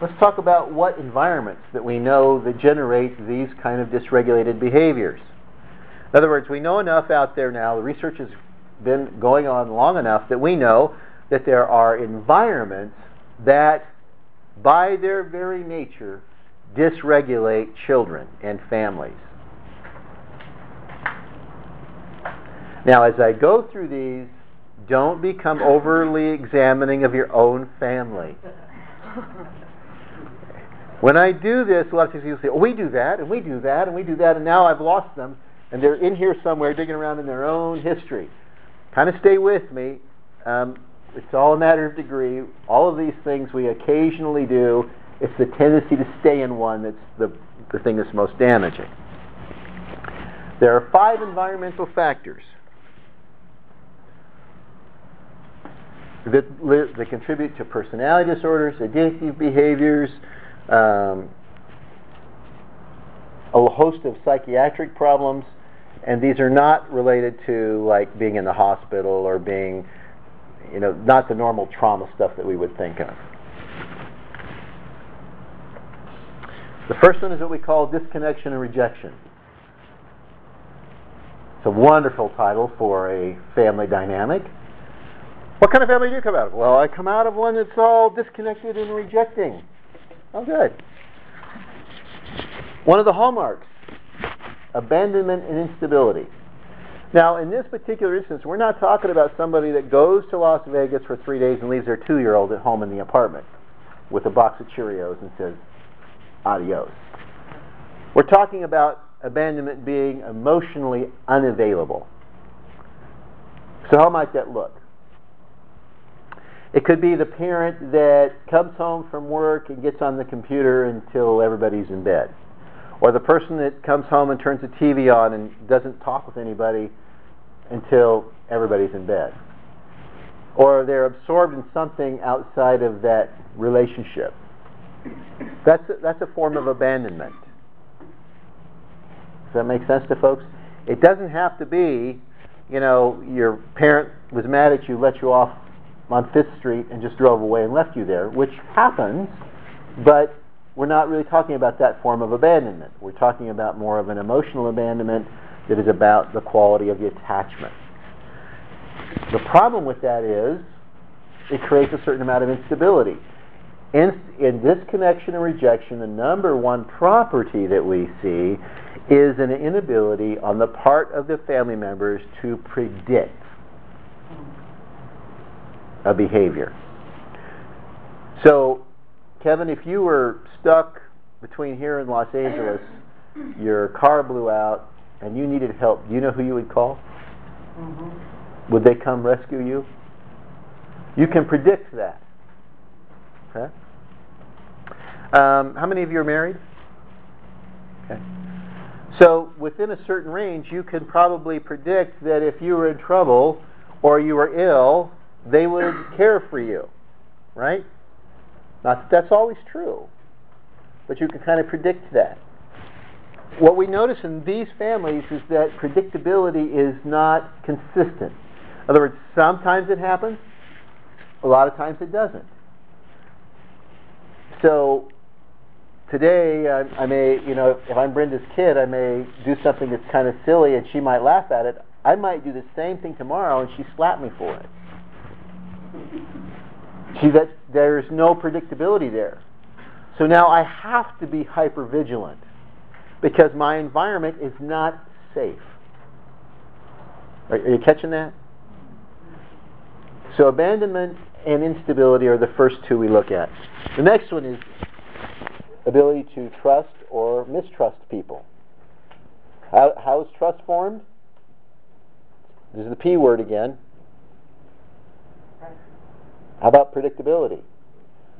Let's talk about what environments that we know that generate these kind of dysregulated behaviors. In other words, we know enough out there now, the research has been going on long enough that we know that there are environments that, by their very nature, dysregulate children and families. Now, as I go through these, don't become overly examining of your own family. When I do this, a lot of times people say, oh, we do that, and we do that, and we do that, and now I've lost them, and they're in here somewhere digging around in their own history. Kind of stay with me. It's all a matter of degree. All of these things we occasionally do. It's the tendency to stay in one that's the thing that's most damaging. There are 5 environmental factors that contribute to personality disorders, addictive behaviors, a host of psychiatric problems, and these are not related to like being in the hospital or being, not the normal trauma stuff that we would think of. The first one is what we call disconnection and rejection. It's a wonderful title for a family dynamic. What kind of family do you come out of? Well, I come out of one that's all disconnected and rejecting. Oh, good. One of the hallmarks, abandonment and instability. Now, in this particular instance, we're not talking about somebody that goes to Las Vegas for 3 days and leaves their 2-year-old at home in the apartment with a box of Cheerios and says, adios. We're talking about abandonment being emotionally unavailable. So how might that look? It could be the parent that comes home from work and gets on the computer until everybody's in bed. Or the person that comes home and turns the TV on and doesn't talk with anybody until everybody's in bed. Or they're absorbed in something outside of that relationship. That's a form of abandonment. Does that make sense to folks? It doesn't have to be, your parent was mad at you, let you off on 5th Street and just drove away and left you there, which happens, but we're not really talking about that form of abandonment. We're talking about more of an emotional abandonment that is about the quality of the attachment. The problem with that is it creates a certain amount of instability. In disconnection and rejection, the number one property that we see is an inability on the part of the family members to predict a behavior. So, Kevin, if you were stuck between here and Los Angeles, your car blew out, and you needed help, do you know who you would call? Mm-hmm. Would they come rescue you? You can predict that. Okay? How many of you are married? Okay. So, within a certain range, you can probably predict that if you were in trouble or you were ill, they would care for you, right? Not that that's always true, but you can kind of predict that. What we notice in these families is that predictability is not consistent. In other words, sometimes it happens, a lot of times it doesn't. So, today, I may, if I'm Brenda's kid, I may do something that's kind of silly and she might laugh at it. I might do the same thing tomorrow and she slap me for it. See, that there's no predictability there. So now I have to be hypervigilant because my environment is not safe. Are you catching that? So abandonment and instability are the first 2 we look at. The next one is ability to trust or mistrust people. How is trust formed? This is the P word again. How about predictability?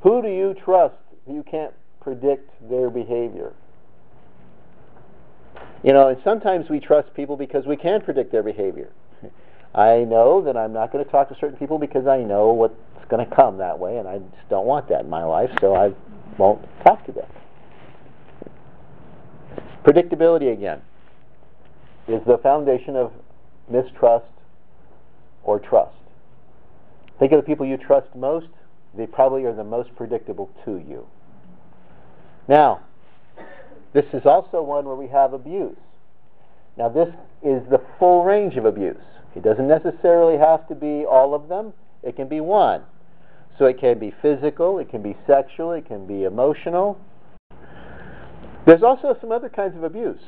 Who do you trust that you can't predict their behavior? And sometimes we trust people because we can predict their behavior. I know that I'm not going to talk to certain people because I know what's going to come that way, and I just don't want that in my life, so I won't talk to them. Predictability, again, is the foundation of mistrust or trust. Think of the people you trust most. They probably are the most predictable to you. Now, this is also one where we have abuse. Now, this is the full range of abuse. It doesn't necessarily have to be all of them. It can be one. So it can be physical, it can be sexual, it can be emotional. There's also some other kinds of abuse.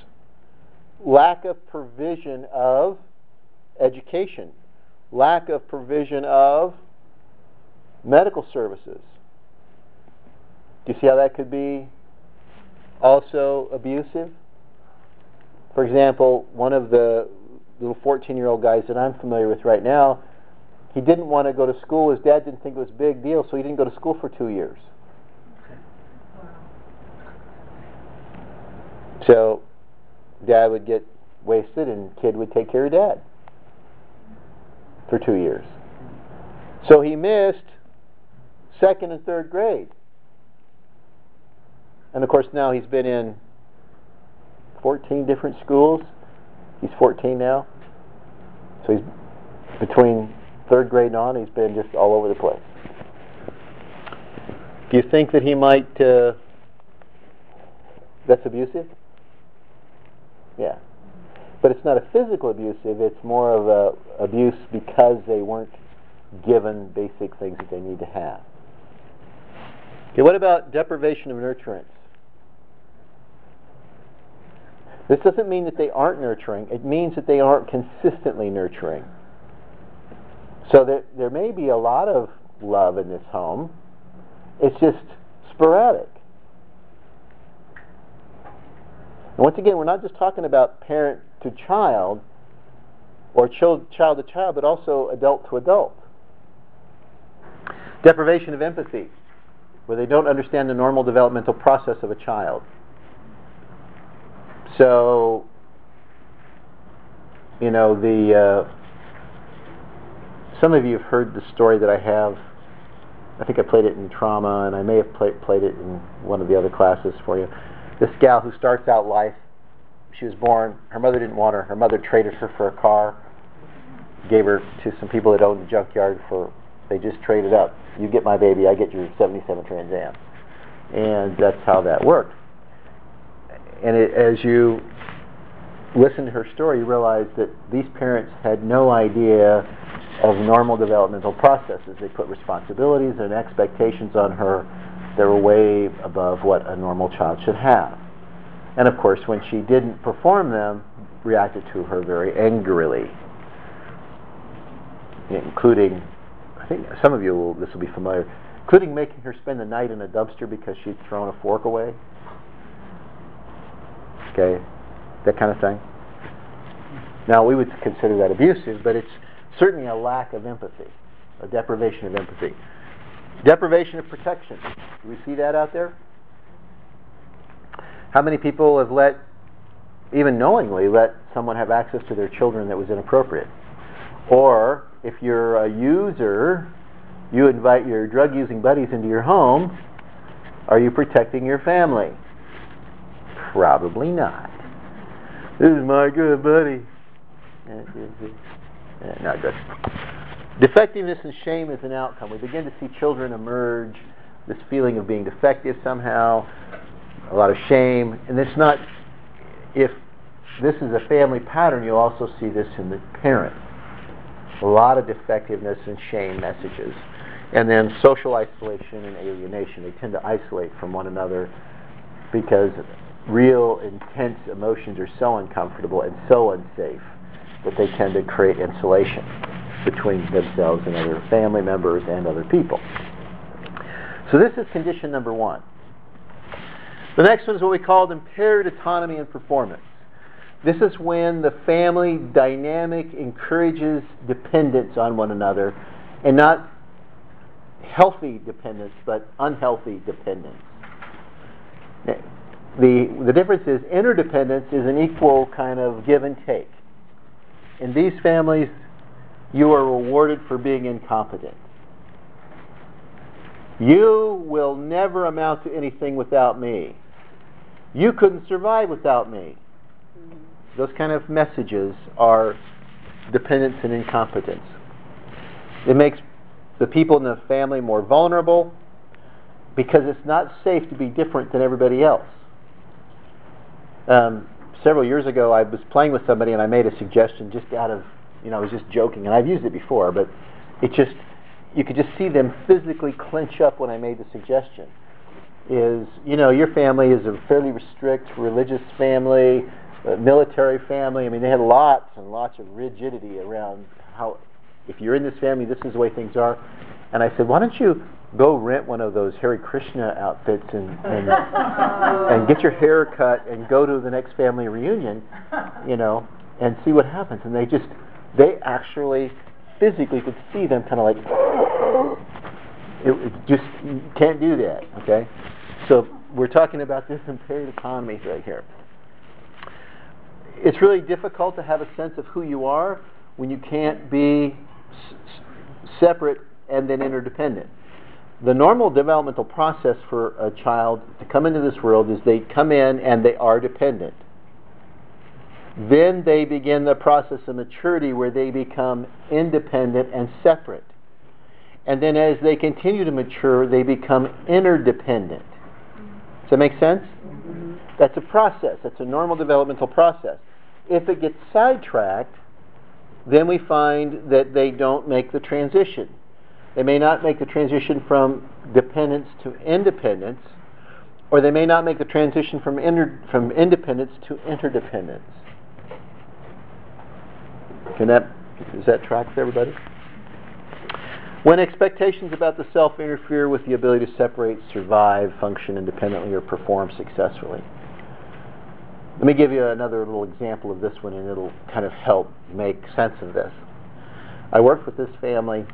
Lack of provision of education. Lack of provision of medical services. Do you see how that could be also abusive? For example, one of the little 14-year-old guys that I'm familiar with right now, he didn't want to go to school. His dad didn't think it was a big deal, so he didn't go to school for 2 years. So dad would get wasted and kid would take care of dad for 2 years. So he missed 2nd and 3rd grade. And of course now he's been in 14 different schools. He's 14 now. So he's between 3rd grade and on, he's been just all over the place. Do you think that he might, that's abusive? Yeah. But it's not a physical abusive, it's more of a abuse because they weren't given basic things that they need to have. Okay, what about deprivation of nurturance? This doesn't mean that they aren't nurturing, it means that they aren't consistently nurturing. So there may be a lot of love in this home, it's just sporadic. And once again, we're not just talking about parent to child, or child to child, but also adult to adult. Deprivation of empathy, where they don't understand the normal developmental process of a child. So, you know, some of you have heard the story that I have. I think I played it in trauma, and I may have played it in one of the other classes for you. This gal who starts out life, she was born, her mother didn't want her. Her mother traded her for a car, gave her to some people that owned the junkyard they just traded up. You get my baby, I get your 77 Trans Am. And that's how that worked. And as you listen to her story, you realize that these parents had no idea of normal developmental processes. They put responsibilities and expectations on her that were way above what a normal child should have. And of course, when she didn't perform them, reacted to her very angrily, including, I think some of you this will be familiar, including making her spend the night in a dumpster because she'd thrown a fork away. Okay, that kind of thing. Now, we would consider that abusive, but it's certainly a lack of empathy, a deprivation of empathy. Deprivation of protection. Do we see that out there? How many people have even knowingly let someone have access to their children that was inappropriate? Or, if you're a user, you invite your drug-using buddies into your home, are you protecting your family? Probably not. This is my good buddy. Not good. Defectiveness and shame is an outcome. We begin to see children emerge, this feeling of being defective somehow, a lot of shame. And it's not, if this is a family pattern, you'll also see this in the parent. A lot of defectiveness and shame messages. And then social isolation and alienation. They tend to isolate from one another because real intense emotions are so uncomfortable and so unsafe that they tend to create insulation between themselves and other family members and other people. So this is condition number 1. The next one is what we call impaired autonomy and performance. This is when the family dynamic encourages dependence on one another, and not healthy dependence, but unhealthy dependence. The difference is interdependence is an equal kind of give and take. In these families, you are rewarded for being incompetent. You will never amount to anything without me. You couldn't survive without me. Those kind of messages are dependence and incompetence. It makes the people in the family more vulnerable. because it's not safe to be different than everybody else. Several years ago, I was playing with somebody and I made a suggestion just out of, I was just joking, and I've used it before, but you could just see them physically clench up when I made the suggestion. Your family is a fairly strict religious family, military family. I mean, they had lots and lots of rigidity around how, if you're in this family, this is the way things are. And I said, why don't you go rent one of those Hare Krishna outfits and get your hair cut and go to the next family reunion, and see what happens. And they actually physically could see them kind of like, it just, you can't do that, okay? So we're talking about this impaired autonomy right here. It's really difficult to have a sense of who you are when you can't be separate and then interdependent. The normal developmental process for a child to come into this world is they come in and they are dependent. Then they begin the process of maturity where they become independent and separate. And then as they continue to mature, they become interdependent. Does that make sense? Mm-hmm. That's a process. That's a normal developmental process. If it gets sidetracked, then we find that they don't make the transition. They may not make the transition from dependence to independence, or they may not make the transition from independence to interdependence. Does that track with everybody? When expectations about the self interfere with the ability to separate, survive, function independently, or perform successfully. Let me give you another little example of this one, and it'll kind of help make sense of this. I worked with this family.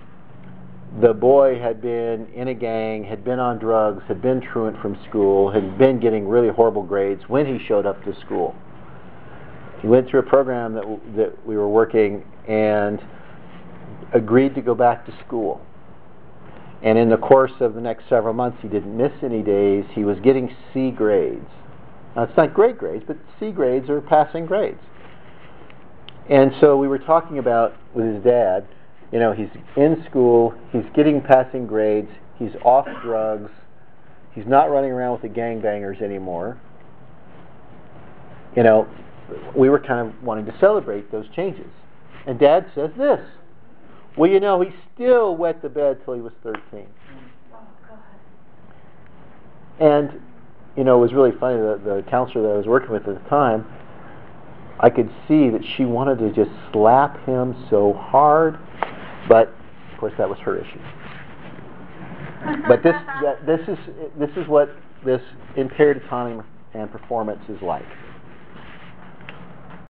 The boy had been in a gang, had been on drugs, had been truant from school, had been getting really horrible grades when he showed up to school. He went through a program that we were working and agreed to go back to school. And in the course of the next several months, he didn't miss any days. He was getting C grades. Now, it's not great grades, but C grades are passing grades. And so we were talking about with his dad, he's in school, he's getting passing grades, he's off drugs, he's not running around with the gangbangers anymore. We were kind of wanting to celebrate those changes. And Dad says this, well, he still wet the bed till he was 13. Oh, God. And, it was really funny, the counselor that I was working with at the time, I could see that she wanted to just slap him so hard, but, of course, that was her issue. But this is what this impaired autonomy and performance is like.